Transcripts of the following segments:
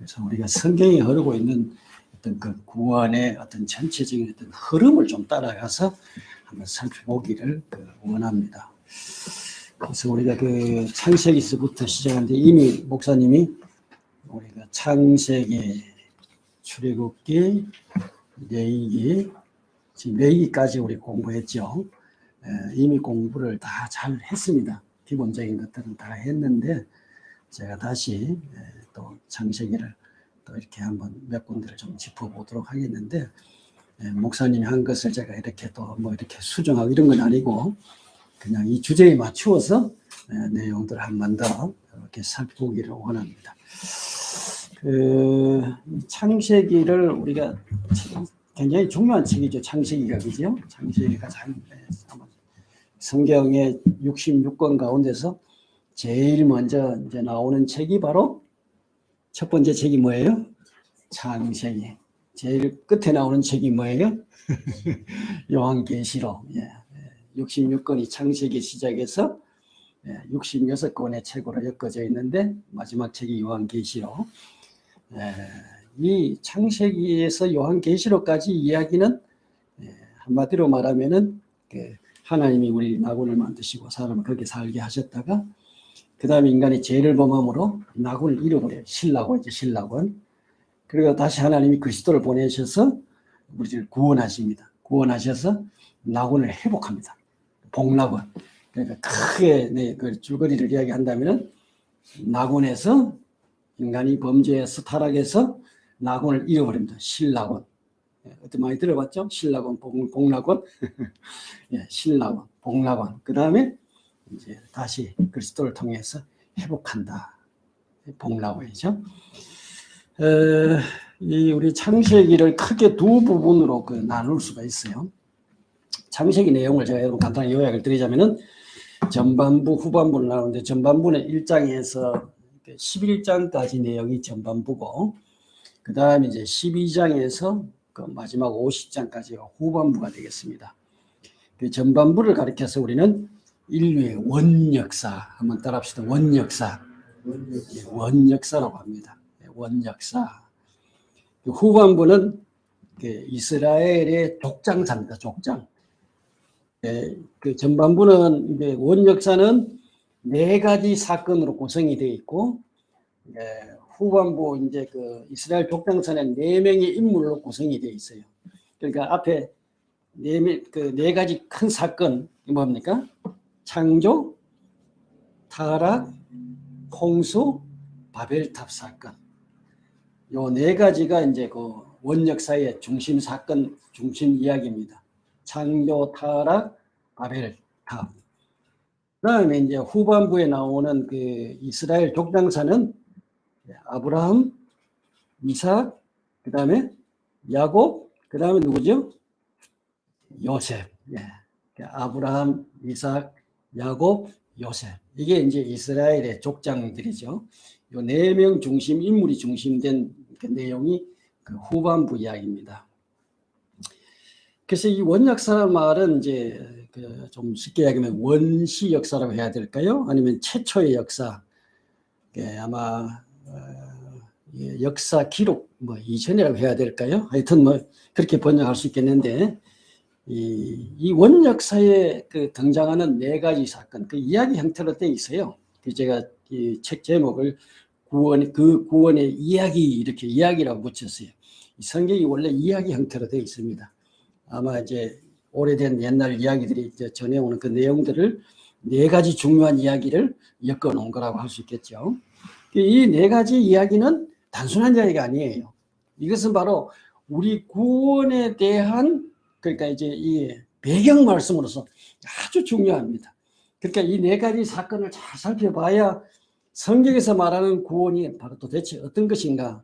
그래서 우리가 성경에 흐르고 있는 어떤 그 구원의 어떤 전체적인 어떤 흐름을 좀 따라가서 한번 살펴보기를 원합니다. 그래서 우리가 그 창세기서부터 시작하는데 이미 목사님이 우리가 창세기, 출애굽기, 레위기, 지금 레위기까지 우리 공부했죠. 이미 공부를 다 잘 했습니다. 기본적인 것들은 다 했는데 제가 다시 또 창세기를 또 이렇게 한번 몇 군데를 좀 짚어보도록 하겠는데, 목사님이 한 것을 제가 이렇게 또 뭐 이렇게 수정하고 이런 건 아니고 그냥 이 주제에 맞추어서 내용들을 한 번 더 이렇게 살펴보기를 원합니다. 그 창세기를 우리가 굉장히 중요한 책이죠. 창세기가, 그죠? 창세기가 성경의 66권 가운데서 제일 먼저 이제 나오는 책이 바로 첫 번째 책이 뭐예요? 창세기. 제일 끝에 나오는 책이 뭐예요? 요한계시록. 66권이 창세기 시작해서 66권의 책으로 엮어져 있는데 마지막 책이 요한계시록. 이 창세기에서 요한계시록까지 이야기는 한마디로 말하면은 하나님이 우리 나군을 만드시고 사람을 그렇게 살게 하셨다가 그 다음에 인간이 죄를 범함으로 나군을 잃어버려요. 신라군. 그리고 다시 하나님이 그리스도를 보내셔서 우리를 구원하십니다. 구원하셔서 나군을 회복합니다. 복나군. 그러니까 크게 그 줄거리를 이야기한다면은 나군에서 인간이 범죄해서 타락해서 나군을 잃어버립니다. 신라군. 어떤 많이 들어봤죠? 신라군, 복나군. 신라군, 복나군. 그 다음에 이제 다시 그리스도를 통해서 회복한다. 복나군이죠. 이 우리 창세기를 크게 두 부분으로 나눌 수가 있어요. 창세기 내용을 제가 여러분 간단히 요약을 드리자면은 전반부, 후반부를 나누는데 전반부는 1장에서 11장까지 내용이 전반부고 그 다음에 이제 12장에서 그 마지막 50장까지가 후반부가 되겠습니다. 그 전반부를 가리켜서 우리는 인류의 원역사 한번 따라합시다. 원역사라고 합니다. 원역사. 그 후반부는 이스라엘의 족장사입니다. 족장. 그 전반부는 이제 원역사는 4가지 사건으로 구성이 되어 있고, 후반부 이제 그 이스라엘 족장사는 4명의 인물로 구성이 되어 있어요. 그러니까 앞에 4가지 큰 사건이 뭡니까? 창조, 타락, 홍수, 바벨탑 사건. 요 4가지가 이제 그 원역사의 중심 사건, 중심 이야기입니다. 창조, 타락, 바벨탑. 그 다음에 이제 후반부에 나오는 그 이스라엘 족장사는 아브라함, 이삭, 그 다음에 야곱, 그 다음에 누구죠? 요셉. 아브라함, 이삭, 야곱, 요셉. 이게 이제 이스라엘의 족장들이죠. 요 4명 중심 인물이 중심된 그 내용이 그 후반부 이야기입니다. 그래서 이 원역사라는 말은 이제 좀 쉽게 이야기하면 원시 역사라고 해야 될까요? 아니면 최초의 역사. 아마 역사 기록 뭐 이전이라고 해야 될까요? 하여튼 뭐 그렇게 번역할 수 있겠는데 이 원역사에 그 등장하는 4가지 사건, 그 이야기 형태로 되어 있어요. 제가 이 책 제목을 구원의 이야기 이렇게 이야기라고 붙였어요. 이 성경이 원래 이야기 형태로 되어 있습니다. 아마 이제 오래된 옛날 이야기들이 이제 전해오는 그 내용들을 4가지 중요한 이야기를 엮어 놓은 거라고 할 수 있겠죠. 이 4가지 이야기는 단순한 이야기가 아니에요. 이것은 바로 우리 구원에 대한 그러니까 이제 이 배경 말씀으로서 아주 중요합니다. 그러니까 이 4가지 사건을 잘 살펴봐야 성경에서 말하는 구원이 바로 도대체 어떤 것인가,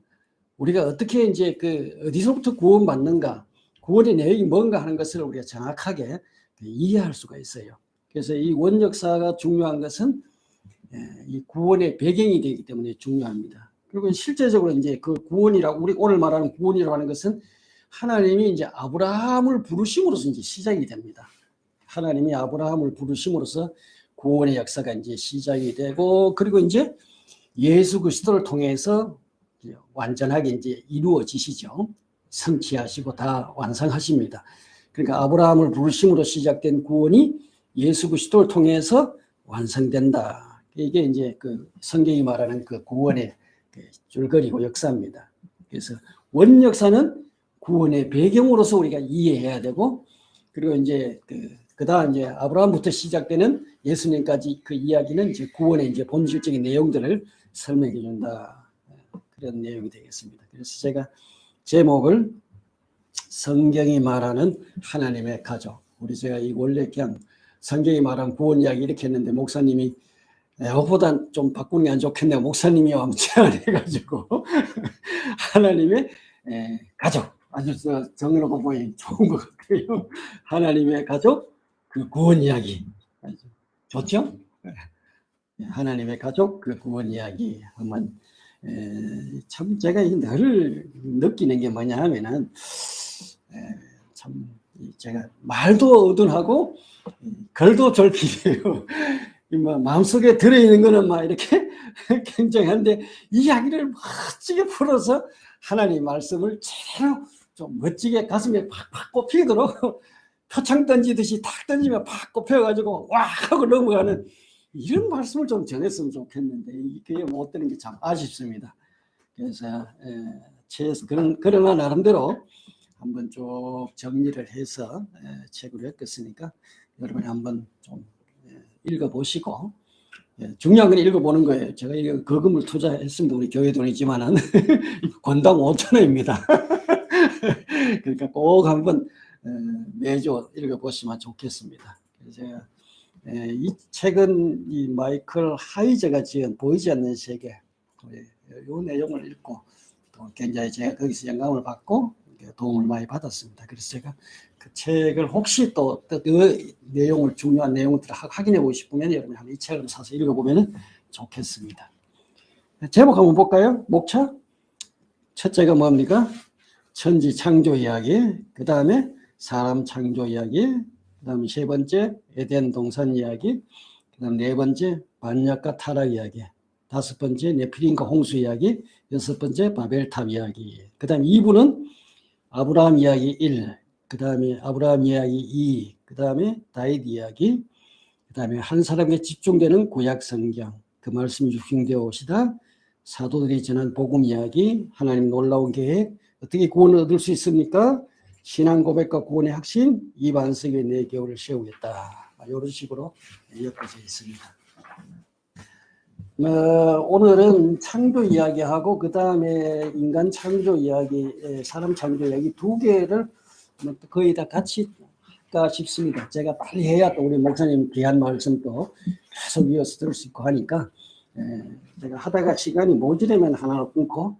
우리가 어떻게 이제 어디서부터 구원받는가, 구원의 내용이 뭔가 하는 것을 우리가 정확하게 이해할 수가 있어요. 그래서 이 원역사가 중요한 것은 이 구원의 배경이 되기 때문에 중요합니다. 그리고 실제적으로 이제 그 구원이라고, 우리 오늘 말하는 구원이라고 하는 것은 하나님이 이제 아브라함을 부르심으로써 이제 시작이 됩니다. 하나님이 아브라함을 부르심으로써 구원의 역사가 이제 시작이 되고, 그리고 이제 예수 그리스도를 통해서 완전하게 이제 이루어지시죠. 성취하시고 다 완성하십니다. 그러니까 아브라함을 부르심으로 시작된 구원이 예수 그리스도를 통해서 완성된다. 이게 이제 그 성경이 말하는 그 구원의 줄거리고 역사입니다. 그래서 원역사는 구원의 배경으로서 우리가 이해해야 되고, 그리고 이제 그다음 이제 아브라함부터 시작되는 예수님까지 그 이야기는 이제 구원의 이제 본질적인 내용들을 설명해 준다. 그런 내용이 되겠습니다. 그래서 제가 제목을 성경이 말하는 하나님의 가족. 우리 제가 이 원래 그냥 성경이 말하는 구원 이야기 이렇게 했는데 목사님이 이것보단 좀 바꾸는 게 안 좋겠네요. 목사님이 제안해가지고 하나님의 가족. 아주 정의롭고 보니 좋은 것 같아요. 하나님의 가족, 그 구원 이야기. 좋죠? 하나님의 가족, 그 구원 이야기. 한번 참 제가 늘 느끼는 게 뭐냐 하면은 참 제가 말도 어둔하고 글도 졸피해요. 마음속에 들어있는 거는 막 이렇게 굉장한데 이야기를 멋지게 풀어서 하나님 말씀을 제대로 좀 멋지게 가슴에 팍팍 꼽히도록 표창 던지듯이 탁 던지면 팍 꼽혀가지고 와 하고 넘어가는 이런 말씀을 좀 전했으면 좋겠는데 이게 못 되는 게 참 아쉽습니다. 그래서 그러나 나름대로 한번 쭉 정리를 해서 책으로 엮었으니까 여러분이 한번 좀 읽어보시고, 중요한 건 읽어보는 거예요. 제가 이거 거금을 투자했습니다. 우리 교회 돈이지만은 권당 5,000원입니다. 그러니까 꼭 한번 매주 읽어보시면 좋겠습니다. 그래서 제가 이 책은 이 마이클 하이저가 지은 보이지 않는 세계, 이 내용을 읽고 또 굉장히 제가 거기서 영감을 받고 도움을 많이 받았습니다. 그래서 제가 그 책을 혹시 또 그 내용을 중요한 내용들을 확인해 보고 싶으면 여러분이 한번 이 책을 사서 읽어보면 좋겠습니다. 제목 한번 볼까요? 목차 첫째가 뭡니까? 천지 창조 이야기, 그 다음에 사람 창조 이야기, 그 다음에 세 번째 에덴 동산 이야기, 그 다음 네 번째 반역과 타락 이야기, 다섯 번째 네피림과 홍수 이야기, 여섯 번째 바벨탑 이야기, 그 다음 2부는 아브라함 이야기 1, 그 다음에 아브라함 이야기 2, 그 다음에 다윗 이야기, 그 다음에 한 사람에 집중되는 구약 성경, 그 말씀이 육신되어 오시다, 사도들이 전한 복음 이야기, 하나님 놀라운 계획, 어떻게 구원을 얻을 수 있습니까? 신앙 고백과 구원의 확신, 이 반석에 내 교회를 세우겠다. 이런 식으로 엮어져 있습니다. 오늘은 창조 이야기하고 그 다음에 인간 창조 이야기, 사람 창조 이야기 두 개를 거의 다 같이 할까 싶습니다. 제가 빨리 해야 또 우리 목사님 귀한 말씀도 계속 이어서 들을 수 있고 하니까 제가 하다가 시간이 모자라면 하나를 끊고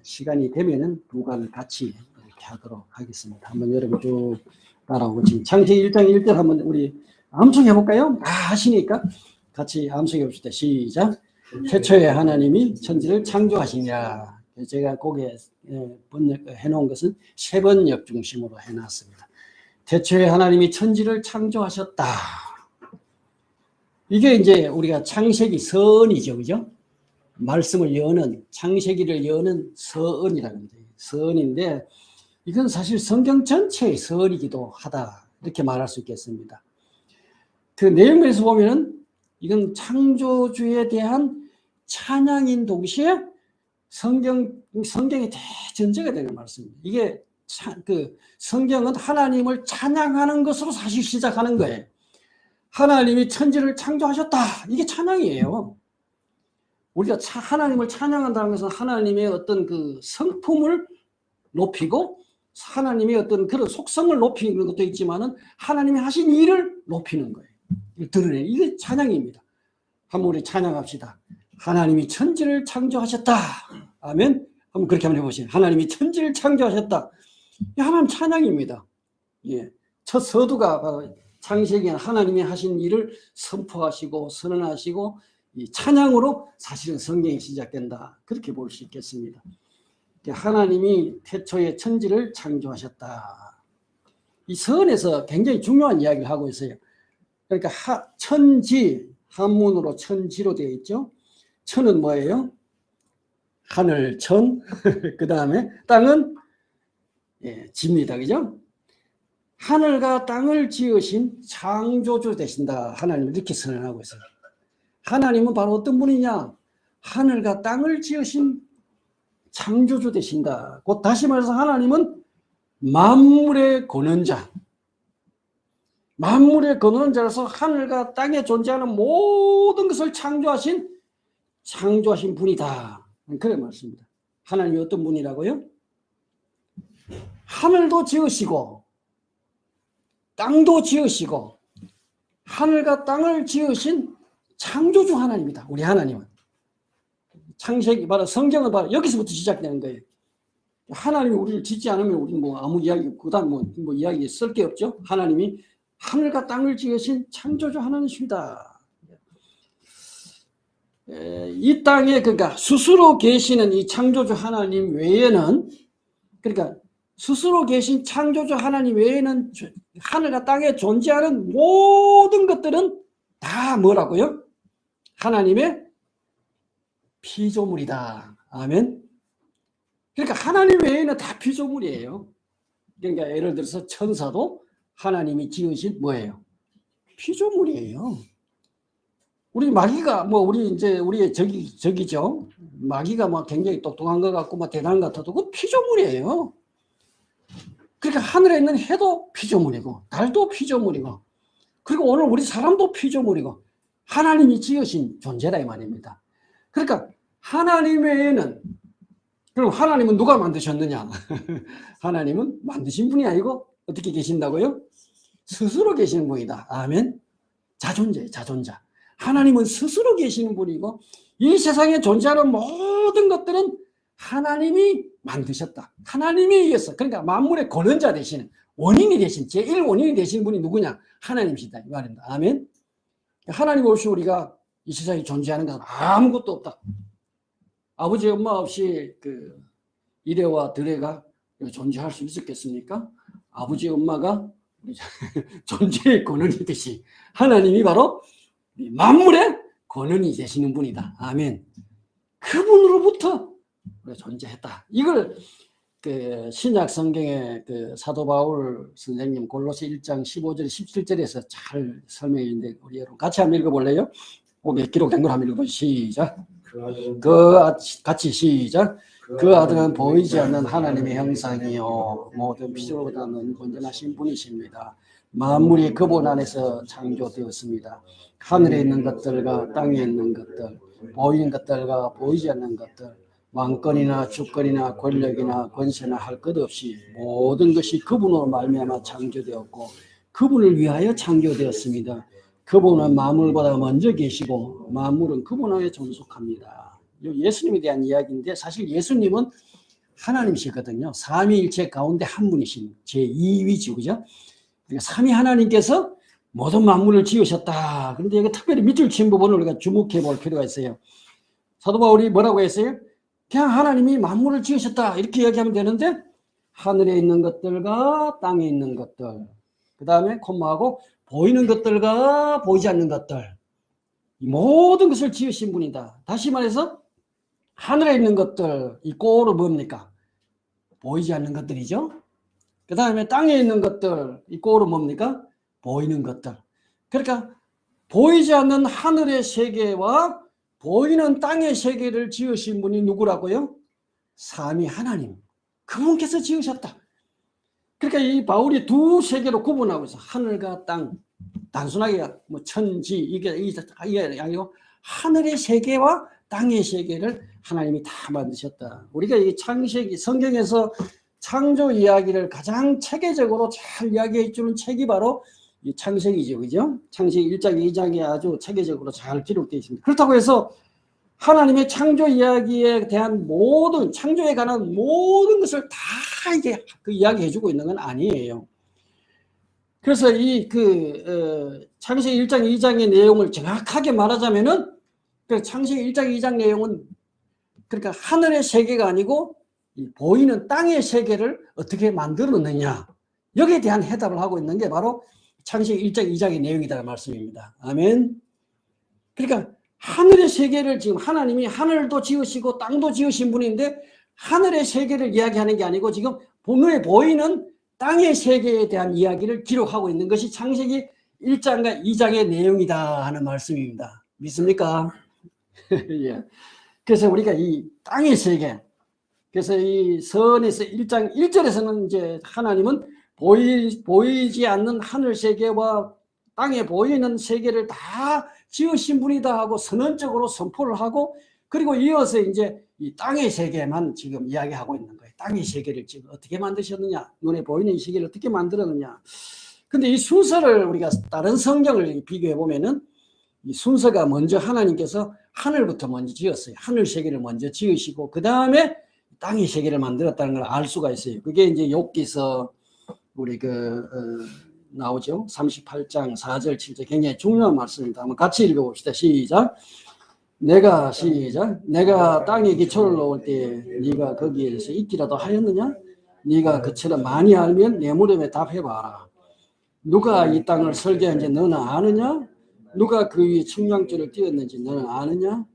시간이 되면은 두 가지를 같이 이렇게 하도록 하겠습니다. 한번 여러분 쭉 따라오고 지금 창세기 1장 1절 한번 우리 암송해 볼까요? 하시니까 같이 암송해 봅시다. 시작. 태초에 하나님이 천지를 창조하시냐. 제가 거기에 번역해 놓은 것은 세 번역 중심으로 해놨습니다. 태초에 하나님이 천지를 창조하셨다. 이게 이제 우리가 창세기 서언이죠, 그죠? 말씀을 여는, 창세기를 여는 서언이라는 거죠. 서언인데 이건 사실 성경 전체의 서언이기도 하다, 이렇게 말할 수 있겠습니다. 그 내용에서 보면은 이건 창조주에 대한 찬양인 동시에 성경의 대전제가 되는 말씀입니다. 이게 성경은 하나님을 찬양하는 것으로 사실 시작하는 거예요. 하나님이 천지를 창조하셨다. 이게 찬양이에요. 우리가 하나님을 찬양한다는 것은 하나님의 어떤 그 성품을 높이고 하나님의 어떤 그런 속성을 높이는 것도 있지만은 하나님이 하신 일을 높이는 거예요. 드러내는 이게 찬양입니다. 한번 우리 찬양합시다. 하나님이 천지를 창조하셨다. 아멘. 한번 그렇게 한번 해보시죠. 하나님이 천지를 창조하셨다. 하나님 찬양입니다. 예. 첫 서두가 바로 창세기에 하나님이 하신 일을 선포하시고 선언하시고 이 찬양으로 사실은 성경이 시작된다. 그렇게 볼 수 있겠습니다. 하나님이 태초에 천지를 창조하셨다. 이 서원에서 굉장히 중요한 이야기를 하고 있어요. 그러니까 천지, 한문으로 천지로 되어 있죠. 천은 뭐예요? 하늘, 천, 그 다음에 땅은 집니다. 그죠? 하늘과 땅을 지으신 창조주 되신다. 하나님 이렇게 선언하고 있어요. 하나님은 바로 어떤 분이냐? 하늘과 땅을 지으신 창조주 되신다. 곧 다시 말해서 하나님은 만물의 권원자. 만물의 근원자로서 하늘과 땅에 존재하는 모든 것을 창조하신 분이다. 그래 말씀입니다. 하나님이 어떤 분이라고요? 하늘도 지으시고 땅도 지으시고 하늘과 땅을 지으신 창조주 하나님이다. 우리 하나님은. 창세기 바로 성경은 바로 여기서부터 시작되는 거예요. 하나님이 우리를 짓지 않으면 우리는 뭐 아무 이야기, 그다음 뭐 이야기 쓸 게 없죠. 하나님이 하늘과 땅을 지으신 창조주 하나님이십니다. 이 땅에 그러니까 스스로 계시는 이 창조주 하나님 외에는, 그러니까 스스로 계신 창조주 하나님 외에는 하늘과 땅에 존재하는 모든 것들은 다 뭐라고요? 하나님의 피조물이다. 아멘. 그러니까 하나님 외에는 다 피조물이에요. 그러니까 예를 들어서 천사도 하나님이 지으신 뭐예요? 피조물이에요. 우리 마귀가 우리의 적이죠. 마귀가 막 굉장히 똑똑한 것 같고 막 대단한 것 같아도 그 피조물이에요. 그러니까 하늘에 있는 해도 피조물이고 달도 피조물이고 그리고 오늘 우리 사람도 피조물이고 하나님이 지으신 존재다 이 말입니다. 그러니까 하나님 외에는, 그럼 하나님은 누가 만드셨느냐? 하나님은 만드신 분이 아니고 어떻게 계신다고요? 스스로 계시는 분이다. 아멘. 자존자예요, 자존자. 하나님은 스스로 계시는 분이고 이 세상에 존재하는 모든 것들은 하나님이 만드셨다. 하나님에 의해서, 그러니까 만물의 권원자 되시는 원인이 되신 제1원인이 되신 분이 누구냐? 하나님이시다 이 말입니다. 아멘. 하나님 없이 우리가 이 세상에 존재하는 건 아무것도 없다. 아버지 엄마 없이 그 이래와 드래가 존재할 수 있었겠습니까? 아버지 엄마가 존재의 권원이듯이 하나님이 바로 만물의 권원이 되시는 분이다. 아멘. 그분으로부터 우리가 존재했다. 이걸 그 신약 성경의 그 사도 바울 선생님 골로새 1장 15절 17절에서 잘 설명해 있는데 우리 여러분 같이 한번 읽어볼래요? 몇 기록된 걸 한번 읽어보시죠. 시작. 같이 시작. 그 아들은 보이지 않는 하나님의 형상이요 모든 피조물보다는 온전하신 분이십니다. 만물이 그분 안에서 창조되었습니다. 하늘에 있는 것들과 땅에 있는 것들, 보이는 것들과 보이지 않는 것들, 왕권이나 주권이나 권력이나 권세나 할 것 없이 모든 것이 그분으로 말미암아 창조되었고 그분을 위하여 창조되었습니다. 그분은 만물보다 먼저 계시고 만물은 그분 안에 존속합니다. 예수님에 대한 이야기인데 사실 예수님은 하나님이시거든요. 삼위일체 가운데 한 분이신 제2위죠. 그죠? 그러니까 삼위 하나님께서 모든 만물을 지으셨다. 그런데 여기 특별히 밑줄 친 부분을 우리가 주목해 볼 필요가 있어요. 사도 바울이 뭐라고 했어요? 그냥 하나님이 만물을 지으셨다 이렇게 이야기하면 되는데 하늘에 있는 것들과 땅에 있는 것들, 그 다음에 콤마하고 보이는 것들과 보이지 않는 것들, 이 모든 것을 지으신 분이다. 다시 말해서 하늘에 있는 것들, 이 꼬로 뭡니까? 보이지 않는 것들이죠. 그 다음에 땅에 있는 것들, 이 꼬로 뭡니까? 보이는 것들. 그러니까 보이지 않는 하늘의 세계와 보이는 땅의 세계를 지으신 분이 누구라고요? 삼위 하나님. 그분께서 지으셨다. 그러니까 이 바울이 두 세계로 구분하고 있어. 하늘과 땅. 단순하게 뭐 천지 이게 아니고 하늘의 세계와 땅의 세계를 하나님이 다 만드셨다. 우리가 이 창세기 성경에서 창조 이야기를 가장 체계적으로 잘 이야기해 주는 책이 바로 이 창세기죠. 그죠? 창세기 1장, 2장에 아주 체계적으로 잘 기록되어 있습니다. 그렇다고 해서 하나님의 창조 이야기에 대한 모든, 창조에 관한 모든 것을 다 이게 그 이야기해 주고 있는 건 아니에요. 그래서 창세기 1장, 2장의 내용을 정확하게 말하자면은 그 창세기 1장, 2장 내용은 그러니까 하늘의 세계가 아니고 이 보이는 땅의 세계를 어떻게 만들었느냐. 여기에 대한 해답을 하고 있는 게 바로 창세기 1장, 2장의 내용이다라는 말씀입니다. 아멘. 그러니까 하늘의 세계를 지금 하나님이 하늘도 지으시고 땅도 지으신 분인데 하늘의 세계를 이야기하는 게 아니고 지금 눈에 보이는 땅의 세계에 대한 이야기를 기록하고 있는 것이 창세기 1장과 2장의 내용이다 하는 말씀입니다. 믿습니까? 예. 그래서 우리가 이 땅의 세계, 그래서 이 서원에서 1장 1절에서는 이제 하나님은 보이지 않는 하늘 세계와 땅에 보이는 세계를 다 지으신 분이다 하고 선언적으로 선포를 하고, 그리고 이어서 이제 이 땅의 세계만 지금 이야기하고 있는 거예요. 땅의 세계를 지금 어떻게 만드셨느냐, 눈에 보이는 이 세계를 어떻게 만들었느냐. 근데 이 순서를 우리가 다른 성경을 비교해 보면은 이 순서가 먼저 하나님께서 하늘부터 먼저 지었어요. 하늘 세계를 먼저 지으시고 그 다음에 땅의 세계를 만들었다는 걸 알 수가 있어요. 그게 이제 욥기서 우리 나오죠. 38장 4절 7절 굉장히 중요한 말씀입니다. 한번 같이 읽어봅시다. 시작. 내가 땅에 기초를 놓을 때 네가 거기에서 있기라도 하였느냐? 네가 그처럼 많이 알면 내 물음에 답해봐라. 누가 이 땅을 설계한지 너는 아느냐? 누가 그 위에 측량줄을 띄웠는지 너는 아느냐?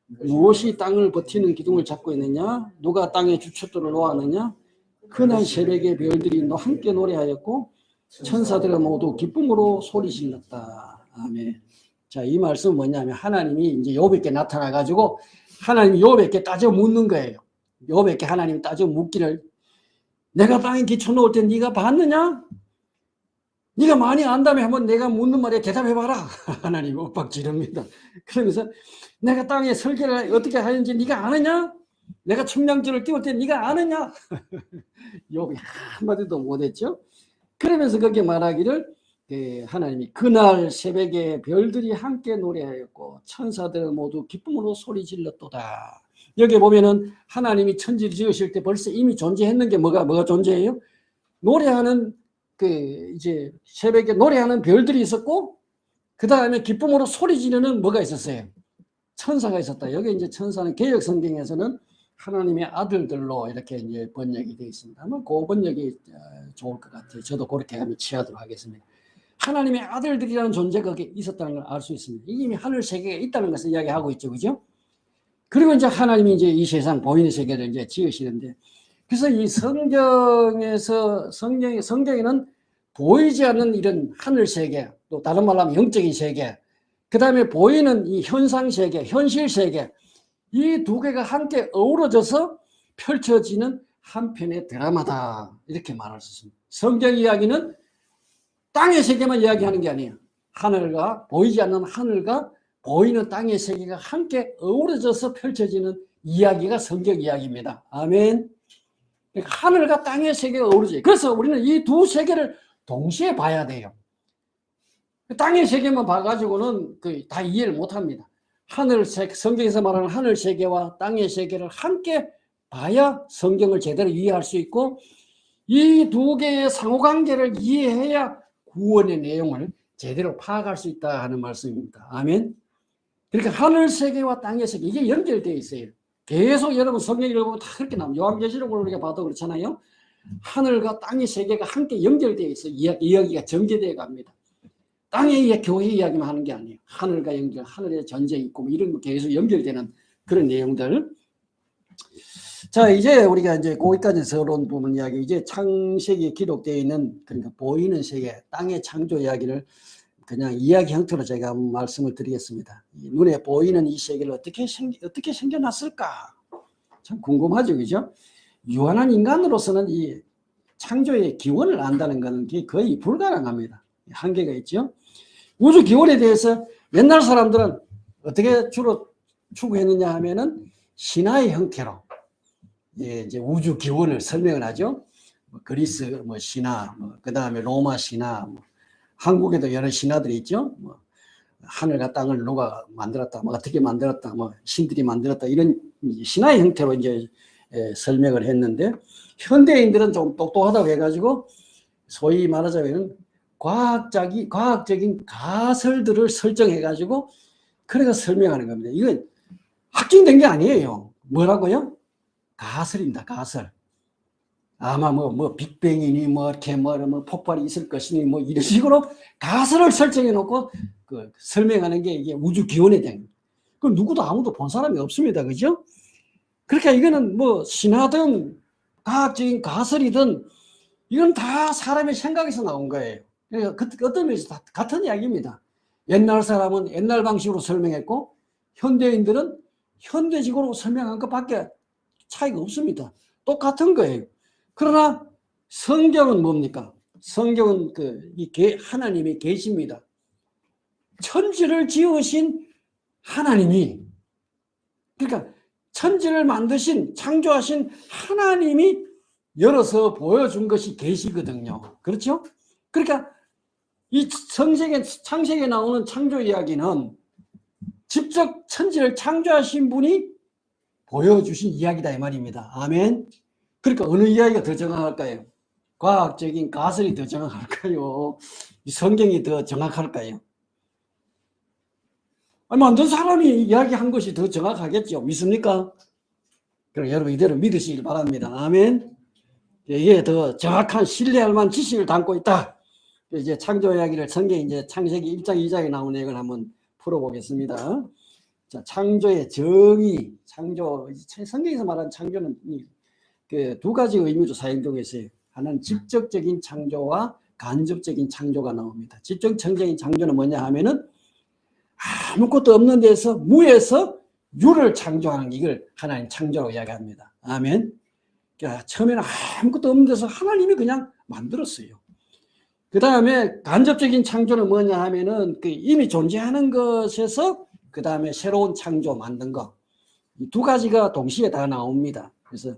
무엇이 땅을 버티는 기둥을 잡고 있느냐? 누가 땅에 주춧돌을 놓았느냐? 그날 새벽에 별들이 함께 노래하였고 천사들은 모두 기쁨으로 소리 질렀다. 아멘. 자, 이 말씀은 뭐냐면 하나님이 이제 욥에게 나타나 가지고 하나님이 욥에게 따져 묻는 거예요. 욥에게 하나님이 따져 묻기를, 내가 땅에 기초 놓을 때 네가 봤느냐? 네가 많이 안다며 한번 내가 묻는 말에 대답해봐라. 하나님 윽박 지릅니다. 그러면서 내가 땅에 설계를 어떻게 하는지 네가 아느냐? 내가 측량줄을 띄울 때 네가 아느냐? 욥이 한마디도 못했죠. 그러면서 거기에 말하기를 하나님이 그날 새벽에 별들이 함께 노래하였고 천사들은 모두 기쁨으로 소리 질렀도다. 여기 보면은 하나님이 천지를 지으실 때 벌써 이미 존재했는 게 뭐가 존재해요? 노래하는 이제 새벽에 노래하는 별들이 있었고 그 다음에 기쁨으로 소리 지르는 뭐가 있었어요? 천사가 있었다. 여기 이제 천사는 개역 성경에서는 하나님의 아들들로 이렇게 이제 번역이 되어 있습니다. 아마 그 번역이 좋을 것 같아요. 저도 그렇게 하면 취하도록 하겠습니다. 하나님의 아들들이라는 존재가 거기에 있었다는 걸 알 수 있습니다. 이미 하늘 세계에 있다는 것을 이야기하고 있죠, 그죠? 그리고 이제 하나님이 이제 이 세상 보이는 세계를 이제 지으시는데, 그래서 이 성경에는 보이지 않는 이런 하늘 세계, 또 다른 말로 하면 영적인 세계, 그 다음에 보이는 이 현상 세계, 현실 세계, 이 두 개가 함께 어우러져서 펼쳐지는 한 편의 드라마다, 이렇게 말할 수 있습니다. 성경 이야기는 땅의 세계만 이야기하는 게 아니에요. 하늘과 보이지 않는 하늘과 보이는 땅의 세계가 함께 어우러져서 펼쳐지는 이야기가 성경 이야기입니다. 아멘. 하늘과 땅의 세계가 어우러져요. 그래서 우리는 이 두 세계를 동시에 봐야 돼요. 땅의 세계만 봐가지고는 다 이해를 못합니다. 성경에서 말하는 하늘 세계와 땅의 세계를 함께 봐야 성경을 제대로 이해할 수 있고, 이 두 개의 상호관계를 이해해야 구원의 내용을 제대로 파악할 수 있다 하는 말씀입니다. 아멘. 그러니까 하늘 세계와 땅의 세계, 이게 연결되어 있어요. 계속 여러분 성경 읽어보면 다 그렇게 나옵니다. 요한계시록을 우리가 봐도 그렇잖아요. 하늘과 땅의 세계가 함께 연결되어 있어요. 이야기가 전개되어 갑니다. 땅의 교회 이야기만 하는 게 아니에요. 하늘과 연결, 하늘에 전쟁이 있고 뭐 이런 거 계속 연결되는 그런 내용들. 자, 이제 우리가 이제 거기까지 서론 부분 이야기, 이제 창세기에 기록되어 있는 그러니까 보이는 세계, 땅의 창조 이야기를 그냥 이야기 형태로 제가 말씀을 드리겠습니다. 눈에 보이는 이 세계를 어떻게 생겨났을까? 참 궁금하죠, 그죠? 유한한 인간으로서는 이 창조의 기원을 안다는 것은 거의 불가능합니다. 한계가 있죠. 우주 기원에 대해서 옛날 사람들은 어떻게 주로 추구했느냐 하면은 신화의 형태로 이제 우주 기원을 설명을 하죠. 그리스 신화, 그 다음에 로마 신화, 한국에도 여러 신화들이 있죠. 하늘과 땅을 누가 만들었다, 어떻게 만들었다, 신들이 만들었다, 이런 신화의 형태로 이제 설명을 했는데, 현대인들은 좀 똑똑하다고 해가지고 소위 말하자면 과학적인 가설들을 설정해가지고 그래서 설명하는 겁니다. 이건 확증된 게 아니에요. 뭐라고요? 가설입니다. 가설. 아마 빅뱅이니 이렇게 폭발이 있을 것이니 이런 식으로 가설을 설정해 놓고 설명하는 게 이게 우주 기원에 대한 거예요. 그 누구도 아무도 본 사람이 없습니다. 그죠? 그러니까 이거는 뭐 신화든 과학적인 가설이든 이건 다 사람의 생각에서 나온 거예요. 그러니까 어떤 면에서 다 같은 이야기입니다. 옛날 사람은 옛날 방식으로 설명했고 현대인들은 현대식으로 설명한 것밖에 차이가 없습니다. 똑같은 거예요. 그러나 성경은 뭡니까? 성경은 하나님의 계시입니다. 천지를 지으신 하나님이, 그러니까 천지를 만드신 창조하신 하나님이 열어서 보여준 것이 계시거든요. 그렇죠? 그러니까 이 창세기에 나오는 창조 이야기는 직접 천지를 창조하신 분이 보여주신 이야기다 이 말입니다. 아멘. 그러니까 어느 이야기가 더 정확할까요? 과학적인 가설이 더 정확할까요? 성경이 더 정확할까요? 만든 사람이 이야기한 것이 더 정확하겠죠. 믿습니까? 그럼 여러분 이대로 믿으시길 바랍니다. 아멘. 이게 더 정확한 신뢰할 만한 지식을 담고 있다. 이제 창조 이야기를 성경 이제 창세기 1장 2장에 나오는 내용을 한번 풀어보겠습니다. 자, 창조의 정의, 성경에서 말하는 창조는 두 가지 의미로 사용되고 있어요. 하나는 직접적인 창조와 간접적인 창조가 나옵니다. 직접적인 창조는 뭐냐 하면은 아무것도 없는 데서 무에서 유를 창조하는 이걸 하나님 창조라고 이야기합니다. 아멘. 그러니까 처음에는 아무것도 없는 데서 하나님이 그냥 만들었어요. 그 다음에 간접적인 창조는 뭐냐 하면은 이미 존재하는 것에서 그 다음에 새로운 창조 만든 거. 이 두 가지가 동시에 다 나옵니다. 그래서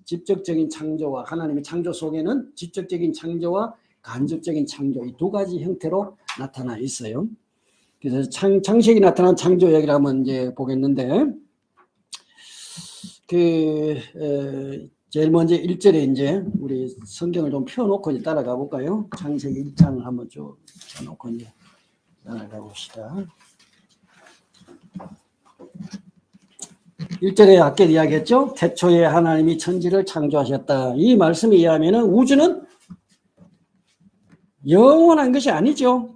직접적인 창조와 하나님의 창조 속에는 직접적인 창조와 간접적인 창조 이 두 가지 형태로 나타나 있어요. 그래서 창세기 나타난 창조 이야기를 한번 이제 보겠는데, 제일 먼저 1절에 이제 우리 성경을 좀 펴놓고 이제 따라가 볼까요? 창세기 1장을 한번 쭉 펴놓고 이제 따라가 봅시다. 1절에 아까 이야기했죠? 태초에 하나님이 천지를 창조하셨다. 이 말씀에 의하면 우주는 영원한 것이 아니죠.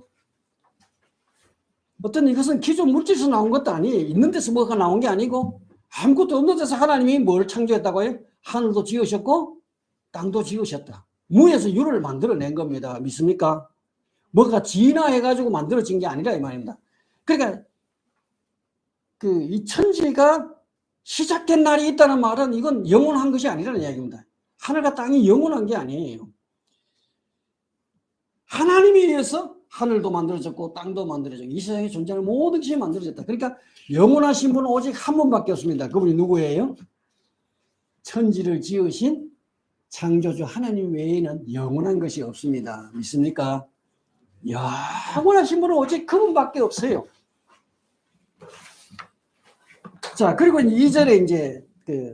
어떤 이것은 기존 물질에서 나온 것도 아니에요. 있는 데서 뭐가 나온 게 아니고 아무것도 없는 데서 하나님이 뭘 창조했다고 해요? 하늘도 지으셨고 땅도 지으셨다. 무에서 유를 만들어낸 겁니다. 믿습니까? 뭐가 진화해가지고 만들어진 게 아니라 이 말입니다. 그러니까 이 천지가 시작된 날이 있다는 말은 이건 영원한 것이 아니라는 이야기입니다. 하늘과 땅이 영원한 게 아니에요. 하나님에 의해서 하늘도 만들어졌고 땅도 만들어졌고 이 세상에 존재하는 모든 것이 만들어졌다. 그러니까 영원하신 분은 오직 한 분밖에 없습니다. 그분이 누구예요? 천지를 지으신 창조주 하나님 외에는 영원한 것이 없습니다. 믿습니까? 영원하신 분은 오직 그분밖에 없어요. 자, 그리고 2절에 이제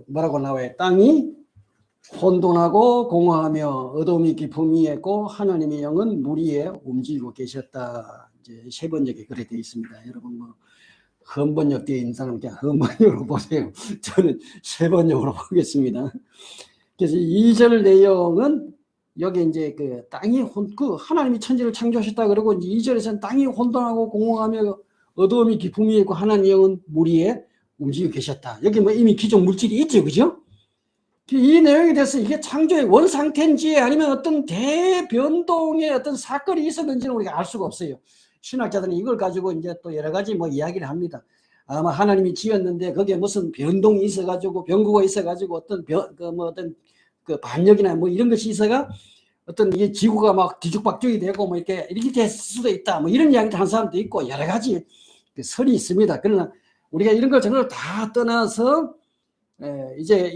뭐라고 나와요? 땅이 혼돈하고 공허하며 어둠이 깊음 위에 있고 하나님의 영은 물 위에 움직이고 계셨다. 이제 세 번역에 그렇게 되어 있습니다. 여러분 뭐 흠번역 되어 있는 사람 그냥 흠번역으로 보세요. 저는 세 번역으로 보겠습니다. 그래서 2절 내용은 여기 이제 땅이 하나님이 천지를 창조하셨다 그러고 2절에서는 땅이 혼돈하고 공허하며 어둠이 깊음 위에 있고 하나님의 영은 물 위에 움직이고 계셨다. 여기 뭐 이미 기존 물질이 있죠, 그죠? 이 내용에 대해서 이게 창조의 원상태인지 아니면 어떤 대변동의 어떤 사건이 있었는지는 우리가 알 수가 없어요. 신학자들은 이걸 가지고 이제 또 여러 가지 뭐 이야기를 합니다. 아마 하나님이 지었는데 거기에 무슨 변동이 있어가지고 변구가 있어가지고 어떤 어떤 반역이나 뭐 이런 것이 있어가 어떤 이게 지구가 막 뒤죽박죽이 되고 뭐 이렇게 됐을 수도 있다. 뭐 이런 이야기를 하는 사람도 있고 여러 가지 설이 있습니다. 그러나 우리가 이런 걸 전부 다 떠나서 이제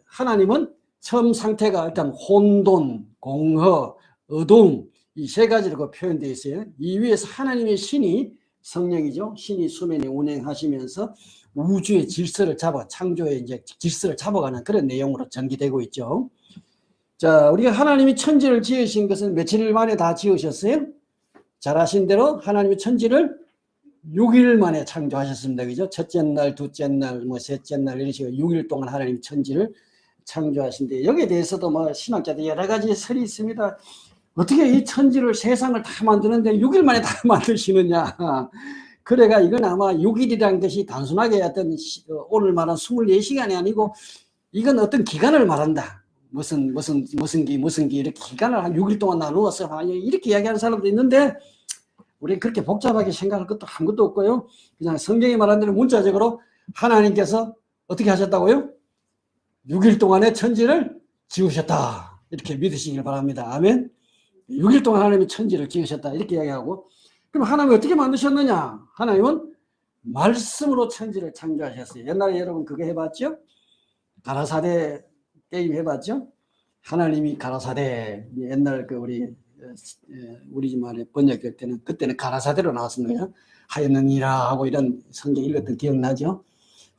하나님은 처음 상태가 일단 혼돈, 공허, 어둠 이 세 가지로 표현되어 있어요. 이 위에서 하나님의 신이 성령이죠. 신이 수면에 운행하시면서 우주의 질서를 창조의 이제 질서를 잡아가는 그런 내용으로 전개되고 있죠. 자, 우리가 하나님이 천지를 지으신 것은 며칠 만에 다 지으셨어요? 잘 아신 대로 하나님이 천지를 6일 만에 창조하셨습니다. 그죠? 첫째 날, 둘째 날, 뭐 셋째 날 이런 식으로 6일 동안 하나님 천지를 창조하신데 여기에 대해서도 뭐 신학자들 여러 가지 설이 있습니다. 어떻게 이 천지를 세상을 다 만드는데 6일 만에 다 만드시느냐. 그래가 이건 아마 6일이라는 것이 단순하게 어떤 오늘 말한 24시간이 아니고 이건 어떤 기간을 말한다. 무슨 기 이렇게 기간을 한 6일 동안 나누어서 이렇게 이야기하는 사람도 있는데 우리는 그렇게 복잡하게 생각할 것도 아무것도 없고요. 그냥 성경이 말한 대로 문자적으로 하나님께서 어떻게 하셨다고요? 6일 동안에 천지를 지으셨다. 이렇게 믿으시길 바랍니다. 아멘. 6일 동안 하나님이 천지를 지으셨다. 이렇게 이야기하고 그럼 하나님이 어떻게 만드셨느냐? 하나님은 말씀으로 천지를 창조하셨어요. 옛날에 여러분 그거 해봤죠? 가라사대 게임 해봤죠? 하나님이 가라사대 옛날 그 우리 말에 번역될 때는 그때는 가라사대로 나왔습니다. 하였느니라 하고 이런 성경 읽었던 기억나죠?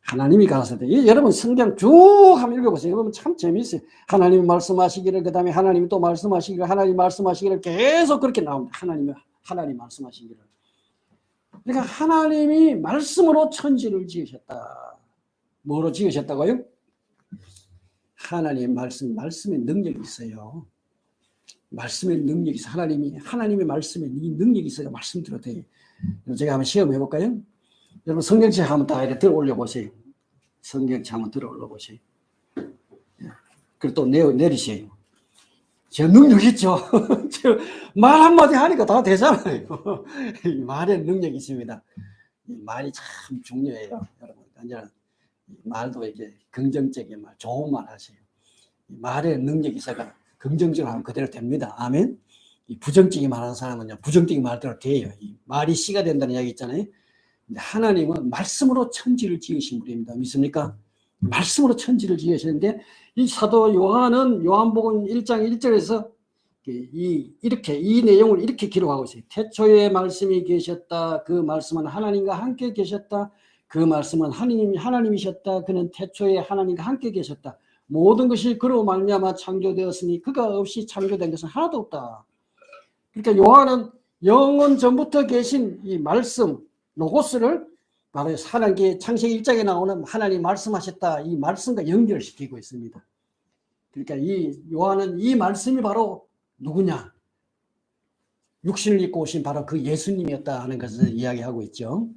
하나님이 가라사대. 여러분 성경 쭉 한번 읽어보세요. 여러분 참 재미있어요. 하나님이 말씀하시기를 그 다음에 하나님이 또 말씀하시기를 하나님 말씀하시기를 계속 그렇게 나옵니다. 하나님 말씀하시기를. 그러니까 하나님이 말씀으로 천지를 지으셨다. 뭐로 지으셨다고요? 하나님의 말씀의 능력이 있어요. 말씀의 능력이 있어요. 하나님의 말씀에 이 능력이 있어요. 말씀대로 돼요. 제가 한번 시험해 볼까요? 여러분 성경책 한번 다 이렇게 들어 올려 보세요. 성경책 한번 들어 올려 보세요. 그리고 또 내리세요. 저 능력 있죠. 말 한마디 하니까 다 되잖아요. 말에 능력이 있습니다. 말이 참 중요해요. 여러분 완전 말도 이렇게 긍정적인 말, 좋은 말 하세요. 말에 능력이 있어가 긍정적으로 하면 그대로 됩니다. 아멘. 이 부정적인 말하는 사람은요, 부정적인 말대로 돼요. 이 말이 씨가 된다는 이야기 있잖아요. 근데 하나님은 말씀으로 천지를 지으신 분입니다. 믿습니까? 말씀으로 천지를 지으셨는데 이 사도 요한은 요한복음 1장 1절에서 이 내용을 이렇게 기록하고 있어요. 태초에 말씀이 계셨다. 그 말씀은 하나님과 함께 계셨다. 그 말씀은 하나님이셨다. 그는 태초에 하나님과 함께 계셨다. 모든 것이 그로 말미암아 창조되었으니 그가 없이 창조된 것은 하나도 없다. 그러니까 요한은 영원 전부터 계신 이 말씀 로고스를 바로 하나님께 창세기 1장에 나오는 하나님 말씀하셨다. 이 말씀과 연결시키고 있습니다. 그러니까 이 요한은 이 말씀이 바로 누구냐? 육신을 입고 오신 바로 그 예수님이었다 하는 것을 이야기하고 있죠.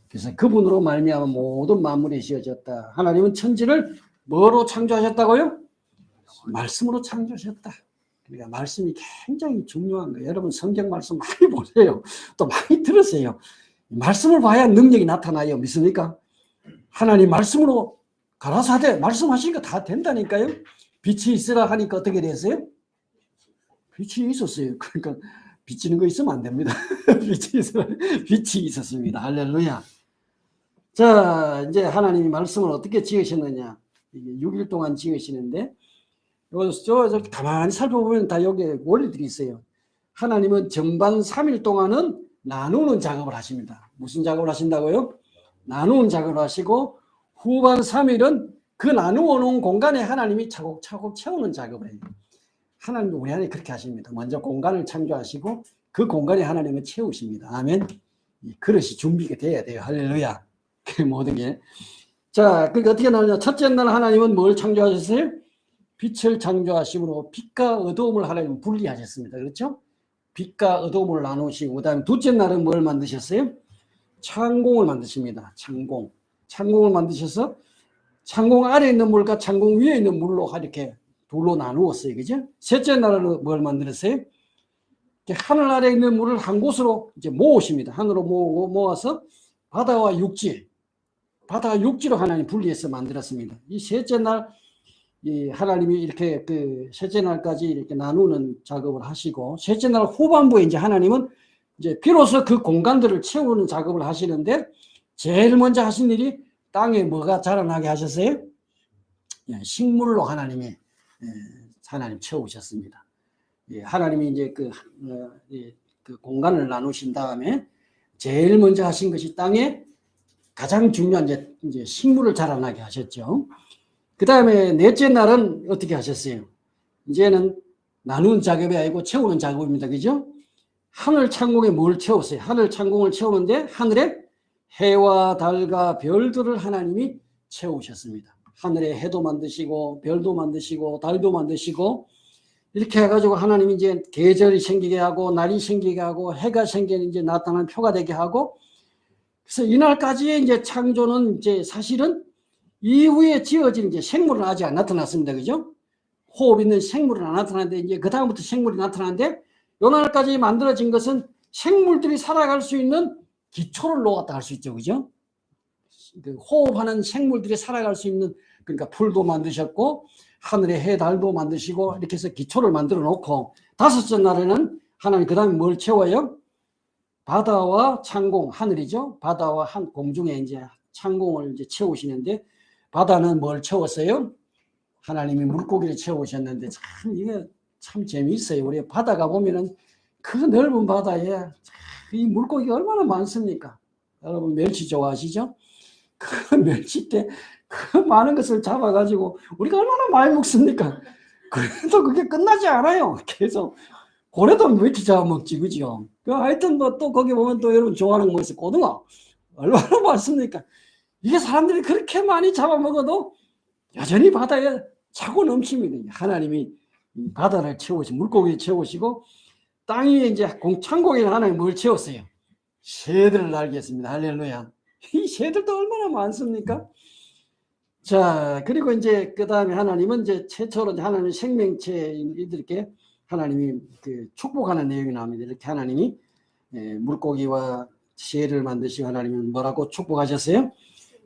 그래서 그분으로 말미암아 모든 만물이 지어졌다. 하나님은 천지를 뭐로 창조하셨다고요? 말씀으로 창조하셨다. 그러니까 말씀이 굉장히 중요한 거예요. 여러분 성경 말씀 많이 보세요. 또 많이 들으세요. 말씀을 봐야 능력이 나타나요. 믿습니까? 하나님 말씀으로 가라사대 말씀하시니까 다 된다니까요. 빛이 있으라 하니까 어떻게 됐어요? 빛이 있었어요. 그러니까 비치는 거 있으면 안 됩니다. 빛이 있었습니다. 할렐루야. 자, 이제 하나님이 말씀을 어떻게 지으셨느냐. 이게 6일 동안 지으시는데, 저 가만히 살펴보면 다 여기에 원리들이 있어요. 하나님은 전반 3일 동안은 나누는 작업을 하십니다. 무슨 작업을 하신다고요? 나누는 작업을 하시고, 후반 3일은 그 나누어 놓은 공간에 하나님이 차곡차곡 채우는 작업을 해요. 하나님도 우리 안에 그렇게 하십니다. 먼저 공간을 창조하시고 그 공간에 하나님을 채우십니다. 아멘. 이 그릇이 준비가 돼야 돼요. 할렐루야. 그 모든 게. 자, 그러니까 어떻게 나오냐. 첫째 날 하나님은 뭘 창조하셨어요? 빛을 창조하심으로 빛과 어두움을 하나님은 분리하셨습니다. 그렇죠? 빛과 어두움을 나누시고, 그 다음에 둘째 날은 뭘 만드셨어요? 창공을 만드십니다. 창공을 만드셔서 창공 아래에 있는 물과 창공 위에 있는 물로 이렇게 둘로 나누었어요. 그죠? 셋째 날은 뭘 만들었어요? 하늘 아래에 있는 물을 한 곳으로 이제 모으십니다. 하늘로 모아서 바다와 육지로 하나님 분리해서 만들었습니다. 이 셋째 날, 이 하나님이 이렇게 셋째 날까지 이렇게 나누는 작업을 하시고, 셋째 날 후반부에 이제 하나님은 이제 비로소 그 공간들을 채우는 작업을 하시는데, 제일 먼저 하신 일이 땅에 뭐가 자라나게 하셨어요? 식물로 하나님 채우셨습니다. 하나님이 이제 그 공간을 나누신 다음에 제일 먼저 하신 것이 땅에 가장 중요한 이제 식물을 자라나게 하셨죠. 그 다음에 넷째 날은 어떻게 하셨어요? 이제는 나누는 작업이 아니고 채우는 작업입니다. 그죠? 하늘 창공에 뭘 채웠어요? 하늘 창공을 채우는데 하늘에 해와 달과 별들을 하나님이 채우셨습니다. 하늘에 해도 만드시고 별도 만드시고 달도 만드시고 이렇게 해가지고 하나님이 이제 계절이 생기게 하고 날이 생기게 하고 해가 생기는 이제 나타나는 표가 되게 하고 그래서 이날까지의 이제 창조는 이제 사실은 이후에 지어진 이제 생물은 아직 안 나타났습니다. 그죠? 호흡 있는 생물은 안 나타났는데 이제 그 다음부터 생물이 나타나는데 요날까지 만들어진 것은 생물들이 살아갈 수 있는 기초를 놓았다 할 수 있죠. 그죠? 그 호흡하는 생물들이 살아갈 수 있는, 그러니까 풀도 만드셨고 하늘의 해 달도 만드시고 이렇게 해서 기초를 만들어 놓고 다섯째 날에는 하나님 그 다음에 뭘 채워요? 바다와 창공, 하늘이죠. 바다와 공중에 이제 창공을 이제 채우시는데 바다는 뭘 채웠어요? 하나님이 물고기를 채우셨는데 참 이게 참 재미있어요. 우리 바다가 보면은 그 넓은 바다에 이 물고기가 얼마나 많습니까? 여러분 멸치 좋아하시죠? 그 멸치 때 그 많은 것을 잡아가지고 우리가 얼마나 많이 먹습니까? 그래도 그게 끝나지 않아요. 계속 고래도 멸치 잡아먹지, 그죠? 하여튼 뭐 또 거기 보면 또 여러분 좋아하는 거 있어요. 고등어 얼마나 많습니까? 이게 사람들이 그렇게 많이 잡아먹어도 여전히 바다에 차고 넘칩니다. 하나님이 바다를 채우시고 물고기를 채우시고 땅 위에 이제 창고에 하나님 뭘 채웠어요? 새들을 날게 했습니다. 할렐루야. 이 새들도 얼마나 많습니까? 자, 그리고 이제 그 다음에 하나님은 이제 최초로 이제 하나님 생명체들께 하나님이 그 축복하는 내용이 나옵니다. 이렇게 하나님이 물고기와 새를 만드시고 하나님은 뭐라고 축복하셨어요?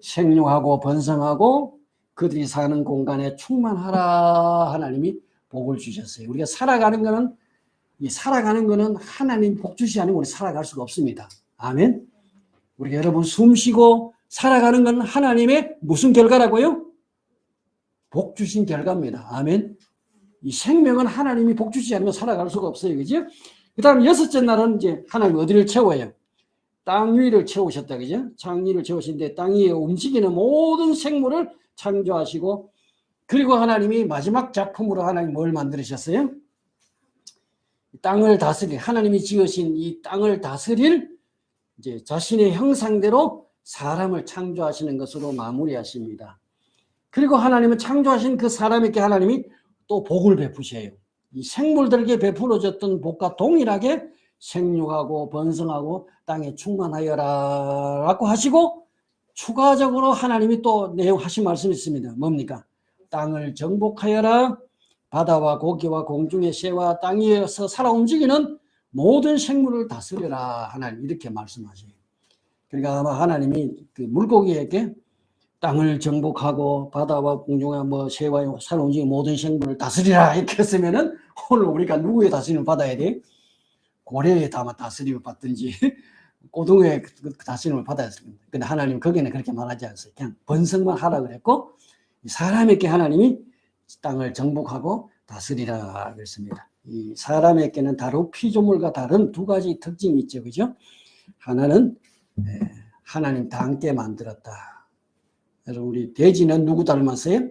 생육하고 번성하고 그들이 사는 공간에 충만하라 하나님이 복을 주셨어요. 우리가 살아가는 거는 하나님 복 주시 않으면 우리 살아갈 수가 없습니다. 아멘. 우리가 여러분 숨 쉬고 살아가는 건 하나님의 무슨 결과라고요? 복 주신 결과입니다. 아멘. 이 생명은 하나님이 복 주시지 않으면 살아갈 수가 없어요. 그죠? 그 다음 여섯째 날은 이제 하나님 어디를 채워요? 땅 위를 채우셨다. 그죠? 땅 위를 채우신데 땅 위에 움직이는 모든 생물을 창조하시고 그리고 하나님이 마지막 작품으로 하나님 뭘 만드셨어요? 땅을 다스릴, 하나님이 지으신 이 땅을 다스릴 이제 자신의 형상대로 사람을 창조하시는 것으로 마무리하십니다. 그리고 하나님은 창조하신 그 사람에게 하나님이 또 복을 베푸셔요. 이 생물들에게 베풀어졌던 복과 동일하게 생육하고 번성하고 땅에 충만하여라 라고 하시고 추가적으로 하나님이 또 내용하신 말씀이 있습니다. 뭡니까? 땅을 정복하여라. 바다와 고기와 공중의 새와 땅 위에서 살아 움직이는 모든 생물을 다스려라. 하나님 이렇게 말씀하셔요. 그러니까 아마 하나님이 그 물고기에게 땅을 정복하고 바다와 공중의 뭐 새와 살아 움직이는 모든 생물을 다스리라 이렇게 했으면은 오늘 우리가 누구의 다스림을 받아야 돼? 고래의 다스림을 받든지 고등어의 다스림을 받아야 됩니다. 근데 하나님 거기는 그렇게 말하지 않았어요. 그냥 번성만 하라 그랬고 사람에게 하나님이 땅을 정복하고 다스리라 그랬습니다. 이 사람에게는 다른 피조물과 다른 두 가지 특징이 있죠. 그죠? 하나는 하나님 다 함께 만들었다. 여러분 우리 돼지는 누구 닮았어요?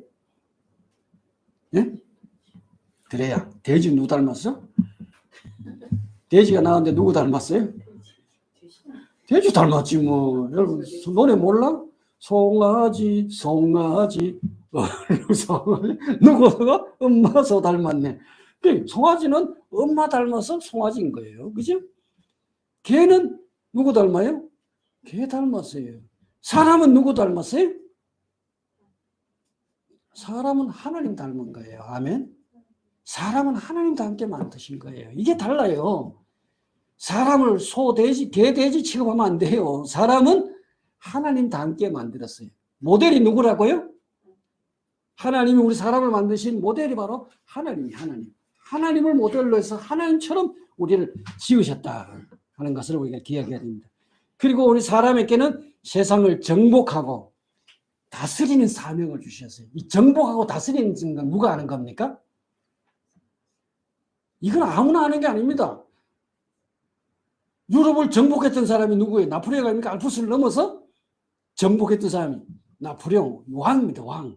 예? 그래야 돼지 누구 닮았어? 돼지가 나왔는데 누구 닮았어요? 돼지 닮았지 뭐. 여러분 노래 몰라? 송아지 송아지 누구가 엄마 소 닮았네. 송아지는 엄마 닮아서 송아지인 거예요. 그죠? 개는 누구 닮아요? 개 닮았어요. 사람은 누구 닮았어요? 사람은 하나님 닮은 거예요. 아멘. 사람은 하나님과 함께 만드신 거예요. 이게 달라요. 사람을 소, 돼지, 개, 돼지 취급하면 안 돼요. 사람은 하나님과 함께 만들었어요. 모델이 누구라고요? 하나님이 우리 사람을 만드신 모델이 바로 하나님. 하나님을 모델로 해서 하나님처럼 우리를 지으셨다 하는 것을 우리가 기억해야 됩니다. 그리고 우리 사람에게는 세상을 정복하고 다스리는 사명을 주셨어요. 이 정복하고 다스리는 건 누가 하는 겁니까? 이건 아무나 하는 게 아닙니다. 유럽을 정복했던 사람이 누구예요? 나폴레옹 아닙니까? 알프스를 넘어서 정복했던 사람이 나폴레옹 왕입니다. 왕.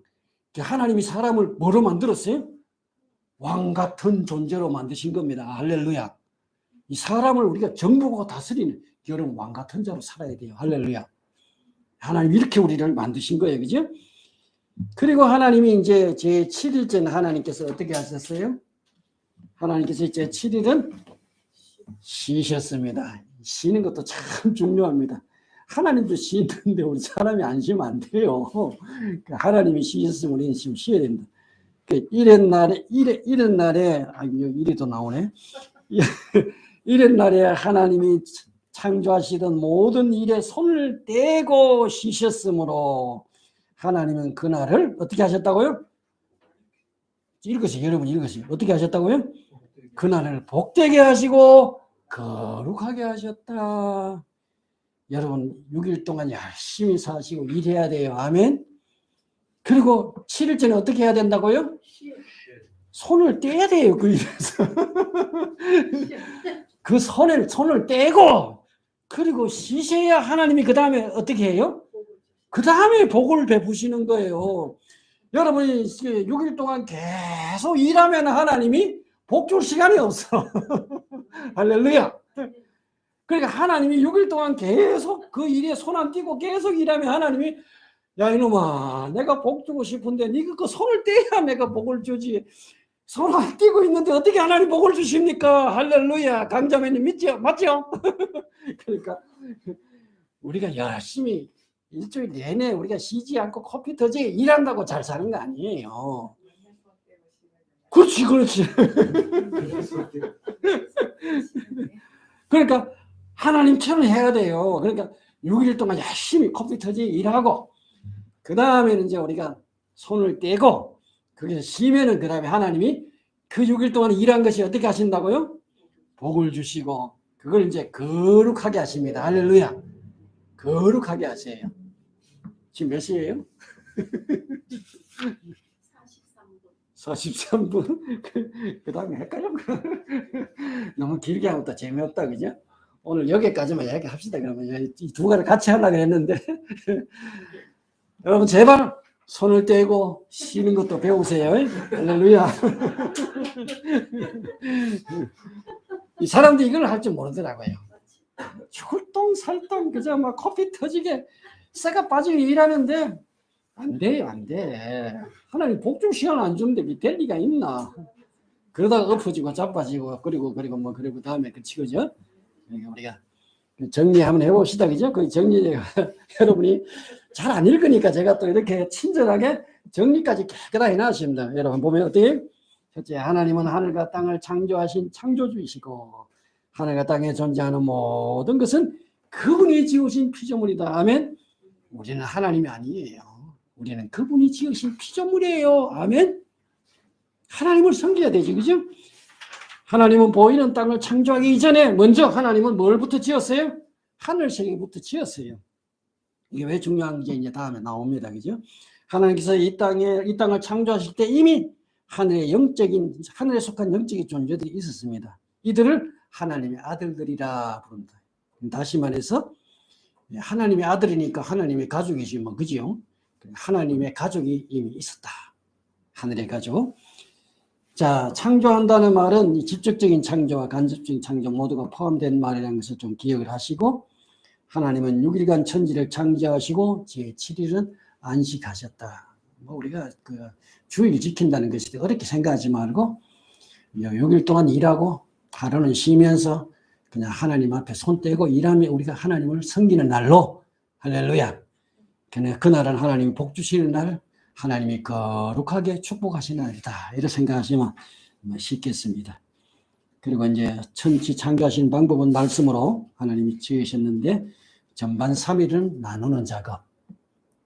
하나님이 사람을 뭐로 만들었어요? 왕 같은 존재로 만드신 겁니다. 할렐루야. 이 사람을 우리가 정복하고 다스리는 여러분 왕 같은 자로 살아야 돼요. 할렐루야. 하나님 이렇게 우리를 만드신 거예요. 그죠? 그리고 하나님이 이제 제 7일째는 하나님께서 어떻게 하셨어요? 하나님께서 이제 7일은 쉬셨습니다. 쉬는 것도 참 중요합니다. 하나님도 쉬는데 우리 사람이 안 쉬면 안 돼요. 하나님이 쉬셨으면 우리는 지금 쉬어야 된다. 이런 날에, 이래도 나오네. 이런 날에 하나님이 창조하시던 모든 일에 손을 떼고 쉬셨으므로 하나님은 그날을 어떻게 하셨다고요? 읽으세요. 여러분 읽으세요. 어떻게 하셨다고요? 그날을 복되게 하시고 거룩하게 하셨다. 여러분 6일 동안 열심히 사시고 일해야 돼요. 아멘. 그리고 7일째는 어떻게 해야 된다고요? 손을 떼야 돼요. 그 일에서. 그 손을 떼고 그리고 쉬셔야 하나님이 그 다음에 어떻게 해요? 그 다음에 복을 베푸시는 거예요. 여러분이 6일 동안 계속 일하면 하나님이 복 줄 시간이 없어. 할렐루야. 그러니까 하나님이 6일 동안 계속 그 일에 손 안 떼고 계속 일하면 하나님이 야 이놈아 내가 복 주고 싶은데 네가 그 손을 떼야 내가 복을 주지. 손 안 떼고 있는데 어떻게 하나님 복을 주십니까? 할렐루야. 강자매님 믿죠? 맞죠? 그러니까 우리가 열심히 일주일 내내 우리가 쉬지 않고 커피 터지게 일한다고 잘 사는 거 아니에요. 그렇지. 그러니까 하나님처럼 해야 돼요. 그러니까 6일 동안 열심히 커피 터지게 일하고 그 다음에는 이제 우리가 손을 떼고 그게 쉬면은 그 다음에 하나님이 그 6일 동안 일한 것이 어떻게 하신다고요? 복을 주시고 그걸 이제 거룩하게 하십니다. 할렐루야. 거룩하게 하세요. 지금 몇 시예요? 43분. 그 다음에 헷갈려. 너무 길게 하면 또 재미없다, 그죠? 오늘 여기까지만 이야기합시다. 그러면 이 두 가지 같이 하려고 했는데. 여러분, 제발 손을 떼고 쉬는 것도 배우세요. 할렐루야. 이 사람들이 이걸 할 줄 모르더라고요. 출동살동 그저 막 커피 터지게 쇠가 빠지게 일하는데 안 돼요, 안 돼. 하나님 복종 시간 안 주는데 될 리가 있나? 그러다가 엎어지고 자빠지고 그리고 다음에 그치 그죠? 우리가 정리 한번 해봅시다, 그죠? 그 정리 여러분이 잘 안 읽으니까 제가 또 이렇게 친절하게 정리까지 깨끗하게 해놨습니다. 여러분 보면 어떻게? 첫째, 하나님은 하늘과 땅을 창조하신 창조주이시고 하늘과 땅에 존재하는 모든 것은 그분이 지으신 피조물이다. 아멘. 우리는 하나님이 아니에요. 우리는 그분이 지으신 피조물이에요. 아멘. 하나님을 섬겨야 되지, 그죠? 하나님은 보이는 땅을 창조하기 이전에 먼저 하나님은 뭘부터 지었어요? 하늘 세계부터 지었어요. 이게 왜 중요한지 이제 다음에 나옵니다, 그죠? 하나님께서 이 땅을 창조하실 때 이미 하늘에 속한 영적인 존재들이 있었습니다. 이들을 하나님의 아들들이라 부른다. 다시 말해서 하나님의 아들이니까 하나님의 가족이지만 그죠? 하나님의 가족이 이미 있었다. 하늘의 가족. 자, 창조한다는 말은 직접적인 창조와 간접적인 창조 모두가 포함된 말이라는 것을 좀 기억을 하시고 하나님은 6일간 천지를 창조하시고 제7일은 안식하셨다. 우리가 그 주일 지킨다는 것이 어렵게 생각하지 말고 6일 동안 일하고 하루는 쉬면서 그냥 하나님 앞에 손 떼고 일하면 우리가 하나님을 섬기는 날로 할렐루야. 그날은 하나님이 복 주시는 날, 하나님이 거룩하게 축복하시는 날이다. 이렇게 생각하시면 쉽겠습니다. 그리고 이제 천지 창조하신 방법은 말씀으로 하나님이 지으셨는데 전반 3일은 나누는 작업,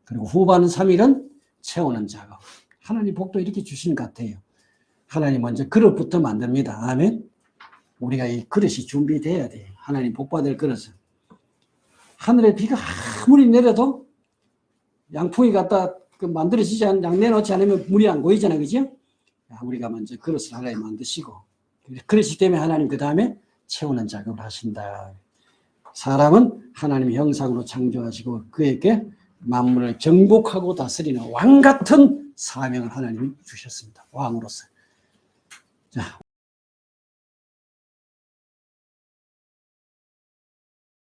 그리고 후반 3일은 채우는 작업. 하나님 복도 이렇게 주시는 것 같아요. 하나님 먼저 그릇부터 만듭니다. 아멘. 우리가 이 그릇이 준비돼야 돼요. 하나님 복 받을 그릇은. 하늘에 비가 아무리 내려도 양풍이 갖다 만들어지지 양 내놓지 않으면 물이 안 고이잖아요, 그죠? 우리가 먼저 그릇을 하나님 만드시고 그릇이 되면 하나님 그 다음에 채우는 작업을 하신다. 사람은 하나님의 형상으로 창조하시고 그에게 만물을 정복하고 다스리는 왕 같은 사명을 하나님이 주셨습니다. 왕으로서. 자.